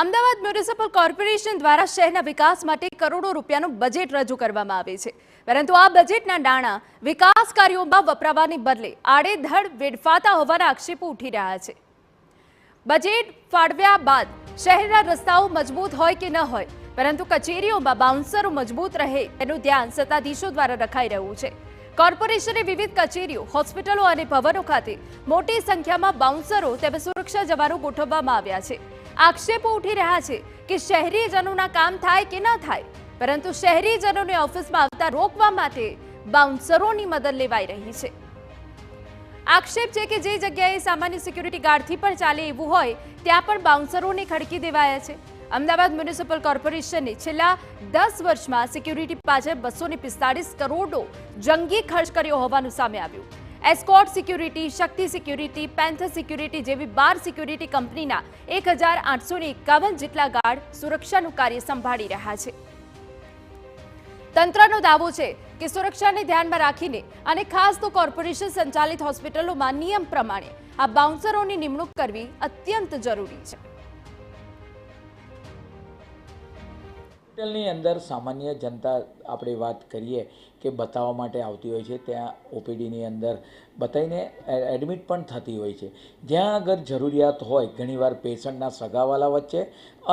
Ahmedabad municipal corporation દ્વારા શહેરના વિકાસ માટે કરોડો રૂપિયાનું બજેટ રજૂ કરવામાં આવે છે, પરંતુ આ બજેટના નાણાં વિકાસ કાર્યોમાં વપરાવાને બદલે આડેધડ વેડફાતા હોવાના આક્ષેપો ઉઠી રહ્યા છે। બજેટ ફાળવ્યા બાદ શહેરના રસ્તાઓ મજબૂત હોય કે ન હોય, પરંતુ કચેરીઓમાં બાઉન્સરો મજબૂત રહે તેનું ધ્યાન સત્તાધીશો દ્વારા રખાઈ રહ્યું છે। કોર્પોરેશને વિવિધ કચેરીઓ, હોસ્પિટલો અને ભવનો ખાતે મોટી સંખ્યામાં બાઉન્સરો તેમજ સુરક્ષા જવાનો ગોઠવવામાં આવ્યા છે। આક્ષેપો ઉઠી રહ્યા છે કે શહેરીજનોના કામ થાય કે ન થાય, પરંતુ શહેરીજનોને ઓફિસમાં આવતા રોકવા માટે બાઉન્સરોની મદદ લેવાઈ રહી છે। આક્ષેપ છે કે જે જગ્યાએ સામાન્ય સિક્યુરિટી ગાર્ડથી પણ ચાલે એવું હોય ત્યાં પણ બાઉન્સરોને ખડકી દેવાયા છે। અમદાવાદ મ્યુનિસિપલ કોર્પોરેશને છેલ્લા 10 વર્ષમાં સિક્યુરિટી પાછળ 245 કરોડનો જંગી ખર્ચ કર્યો હોવાનું સામે આવ્યું। એસ્કોર્ટ સિક્યુરિટી, શક્તિ સિક્યુરિટી, પેન્થર સિક્યુરિટી જેવી 12 સિક્યુરિટી કંપનીના 1851 જેટલા ગાર્ડ સુરક્ષાનું કાર્ય સંભાળી રહ્યા છે। તંત્રનો દાવો છે કે સુરક્ષાને ધ્યાનમાં રાખીને અને ખાસ તો કોર્પોરેશન સંચાલિત હોસ્પિટલોમાં નિયમ પ્રમાણે આ બાઉન્સરોની નિમણૂક કરવી અત્યંત જરૂરી છે। હોસ્પિટલની અંદર સામાન્ય જનતા આપણે વાત કરીએ કે બતાવવા માટે આવતી હોય છે, ત્યાં ઓપીડીની અંદર બતાવીને એડમિટ પણ થતી હોય છે। જ્યાં આગળ જરૂરિયાત હોય ઘણીવાર પેશન્ટના સગાવાલા વચ્ચે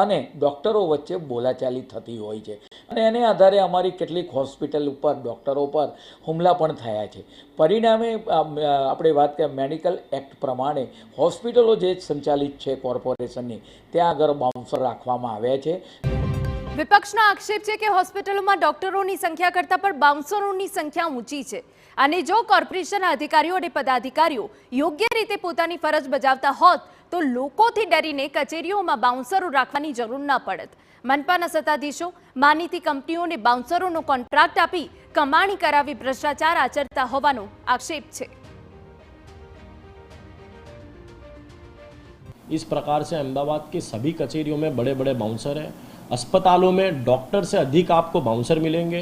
અને ડૉક્ટરો વચ્ચે બોલાચાલી થતી હોય છે, અને એને આધારે અમારી કેટલીક હોસ્પિટલ ઉપર ડૉક્ટરો પર હુમલા પણ થયા છે। પરિણામે આપણે વાત કરીએ મેડિકલ એક્ટ પ્રમાણે હોસ્પિટલો જે સંચાલિત છે કોર્પોરેશનની, ત્યાં આગળ બાઉન્સર રાખવામાં આવ્યા છે। વિપક્ષનો આક્ષેપ છે કે હોસ્પિટલોમાં ડોક્ટરોની સંખ્યા કરતાં પણ બાઉન્સરોની સંખ્યા ઊંચી છે, અને જો કોર્પોરેશનના અધિકારીઓ અને પદાધિકારીઓ યોગ્ય રીતે પોતાની ફરજ બજાવતા હોત તો લોકોથી ડરીને કચેરીઓમાં બાઉન્સરો રાખવાની જરૂર ન પડત। મનપાના સત્તાધીશો માનીતી કંપનીઓને બાઉન્સરોનો કોન્ટ્રાક્ટ આપી કમાણી કરાવી ભ્રષ્ટાચાર આચરતા હોવાનો આક્ષેપ છે। इस प्रकार से अहमदाबाद की सभी कचेरियों में बड़े बड़े बाउंसर हैं। अस्पतालों में डॉक्टर से अधिक आपको बाउंसर मिलेंगे।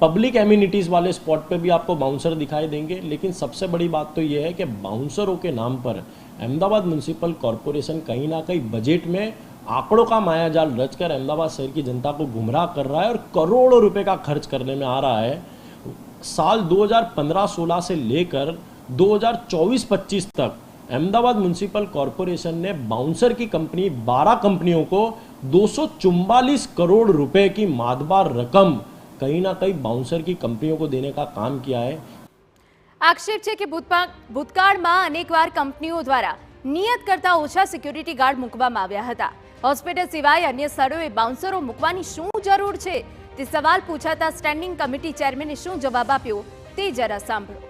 पब्लिक एम्यूनिटीज़ वाले स्पॉट पे भी आपको बाउंसर दिखाई देंगे। लेकिन सबसे बड़ी बात तो ये है कि बाउंसरों के नाम पर अहमदाबाद म्यूनिसिपल कॉरपोरेशन कहीं ना कहीं बजट में आंकड़ों का मायाजाल रचकर अहमदाबाद शहर की जनता को गुमराह कर रहा है और करोड़ों रुपए का खर्च करने में आ रहा है। साल 2015-16 से लेकर 2024-25 तक अहमदाबाद म्यूनिसिपल कॉरपोरेशन ने बाउंसर की कंपनी 12 कंपनियों को 244 करोड़ रुपए की मातबार रकम कहीं ना कहीं बाउंसर की कंपनियों को देने का काम किया है। आक्षेप છે કે ભૂતકાળમાં અનેકવાર કંપનીઓ દ્વારા નિયત કરતા ઓછા સિક્યુરિટી ગાર્ડ મૂકવામાં આવ્યા હતા। હોસ્પિટલ સિવાય અન્ય સ્થળોએ બાઉન્સરો મૂકવાની શું જરૂર છે તે સવાલ પૂછાતા સ્ટેન્ડિંગ કમિટી ચેરમેને શું જવાબ આપ્યો તે જરા સાંભળો।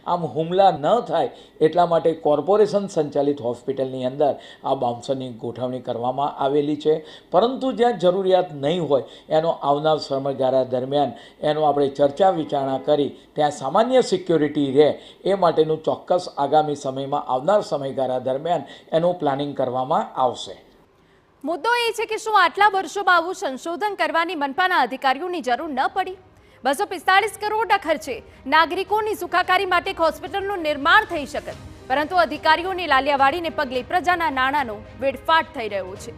આમ હુમલા ન થાય એટલા માટે કોર્પોરેશન સંચાલિત હોસ્પિટલની અંદર આ બાઉન્સરની ગોઠવણી કરવામાં આવેલી છે, પરંતુ જ્યાં જરૂરિયાત નહીં હોય એનો આવનાર સમયગાળા દરમિયાન એનો આપણે ચર્ચા વિચારણા કરી ત્યાં સામાન્ય સિક્યોરિટી રહે એ માટેનું ચોક્કસ આગામી સમયમાં આવનાર સમયગાળા દરમિયાન એનું પ્લાનિંગ કરવામાં આવશે। મુદ્દો એ છે કે શું આટલા વર્ષોમાં આવું સંશોધન કરવાની મનપાના અધિકારીઓની જરૂર ન પડી? 245 કરોડના ખર્ચે નાગરિકોની સુખાકારી માટે હોસ્પિટલનું નિર્માણ થઈ શકત, પરંતુ અધિકારીઓની લાલિયાવાડીને પગલે પ્રજાના નાણાંનો વેડફાટ થઈ રહ્યો છે।